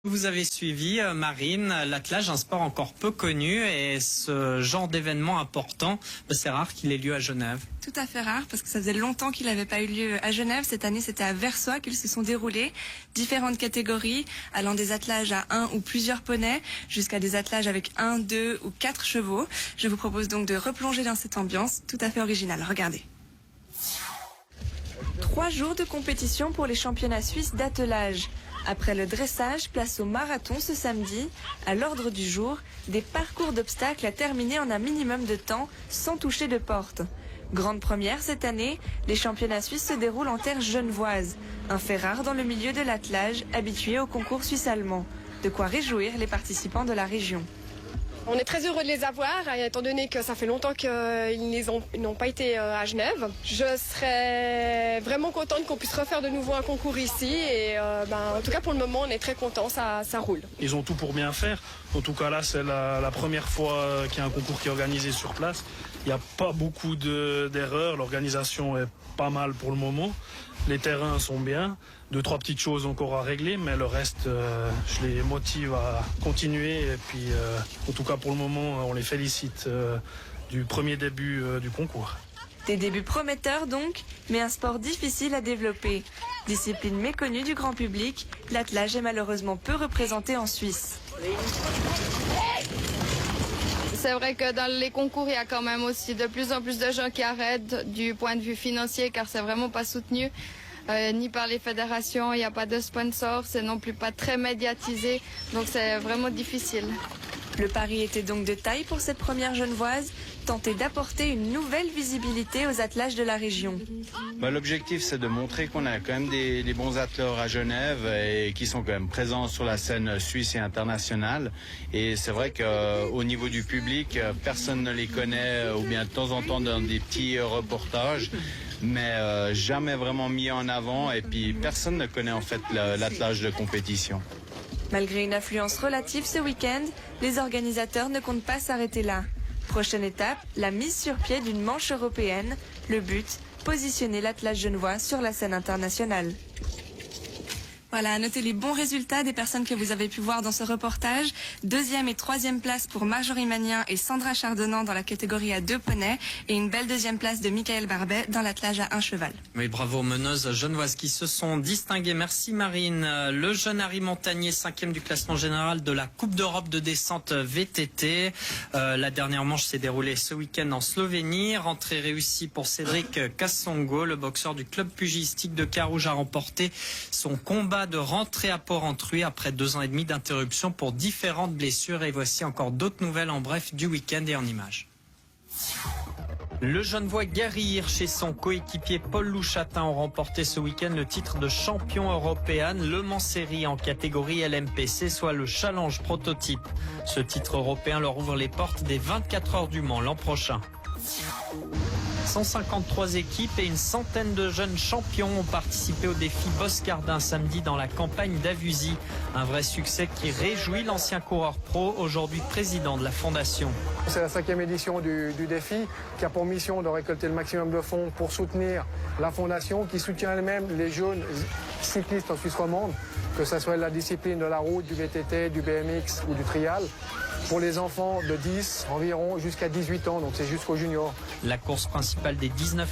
Vous avez suivi, Marine, l'attelage, un sport encore peu connu, et ce genre d'événement important, c'est rare qu'il ait lieu à Genève. Tout à fait rare, parce que ça faisait longtemps qu'il n'avait pas eu lieu à Genève. Cette année, c'était à Versoix qu'ils se sont déroulés. Différentes catégories, allant des attelages à un ou plusieurs poneys, jusqu'à des attelages avec 1, 2 ou 4 chevaux. Je vous propose donc de replonger dans cette ambiance tout à fait originale. Regardez. 3 jours de compétition pour les championnats suisses d'attelage. Après le dressage, place au marathon ce samedi. À l'ordre du jour, des parcours d'obstacles à terminer en un minimum de temps sans toucher de porte. Grande première cette année, les championnats suisses se déroulent en terre genevoise. Un fait rare dans le milieu de l'attelage, habitué au concours suisse-allemand. De quoi réjouir les participants de la région. On est très heureux de les avoir, étant donné que ça fait longtemps qu'ils n'ont pas été à Genève. Je serais vraiment contente qu'on puisse refaire de nouveau un concours ici. Et en tout cas, pour le moment, on est très contents, ça roule. Ils ont tout pour bien faire. En tout cas, là, c'est la première fois qu'il y a un concours qui est organisé sur place. Il n'y a pas beaucoup d'erreurs. L'organisation est pas mal pour le moment. Les terrains sont bien. 2-3 petites choses encore à régler, mais le reste, je les motive à continuer. Et puis, en tout cas, pour le moment, on les félicite du premier début du concours. Des débuts prometteurs donc, mais un sport difficile à développer. Discipline méconnue du grand public, l'attelage est malheureusement peu représenté en Suisse. C'est vrai que dans les concours, il y a quand même aussi de plus en plus de gens qui arrêtent du point de vue financier, car c'est vraiment pas soutenu. Ni par les fédérations, il n'y a pas de sponsors, c'est non plus pas très médiatisé, donc c'est vraiment difficile. Le pari était donc de taille pour cette première genevoise, tenter d'apporter une nouvelle visibilité aux attelages de la région. L'objectif, c'est de montrer qu'on a quand même des bons atteleurs à Genève et qui sont quand même présents sur la scène suisse et internationale. Et c'est vrai qu'au niveau du public, personne ne les connaît, ou bien de temps en temps dans des petits reportages, mais jamais vraiment mis en avant. Et puis personne ne connaît en fait l'attelage de compétition. Malgré une affluence relative ce week-end, les organisateurs ne comptent pas s'arrêter là. Prochaine étape, la mise sur pied d'une manche européenne. Le but, positionner l'attelage genevois sur la scène internationale. Voilà, notez les bons résultats des personnes que vous avez pu voir dans ce reportage. 2e et 3e place pour Marjorie Magnien et Sandra Chardonnant dans la catégorie à 2 poneys, et une belle 2e place de Michael Barbet dans l'attelage à 1 cheval. Oui, bravo aux meneuses genevoises qui se sont distinguées. Merci Marine. Le jeune Harry Montagnier, 5e du classement général de la Coupe d'Europe de descente VTT. La dernière manche s'est déroulée ce week-end en Slovénie. Rentrée réussie pour Cédric Kassongo. Le boxeur du club pugilistique de Carouge a remporté son combat de rentrer à Port-Entruy après 2 ans et demi d'interruption pour différentes blessures. Et voici encore d'autres nouvelles en bref du week-end et en images. Le Genevois Gary Hirsch et son coéquipier Paul Louchatin ont remporté ce week-end le titre de champion européen Le Mans Série en catégorie LMPC, soit le challenge prototype. Ce titre européen leur ouvre les portes des 24 heures du Mans l'an prochain. 153 équipes et une centaine de jeunes champions ont participé au défi Boscardin samedi dans la campagne d'Avuzy. Un vrai succès qui réjouit l'ancien coureur pro, aujourd'hui président de la fondation. C'est la 5e édition du défi qui a pour mission de récolter le maximum de fonds pour soutenir la fondation qui soutient elle-même les jeunes cyclistes en Suisse romande, que ce soit la discipline de la route, du VTT, du BMX ou du trial. Pour les enfants de 10 environ jusqu'à 18 ans, donc c'est jusqu'au junior. La course principale des 19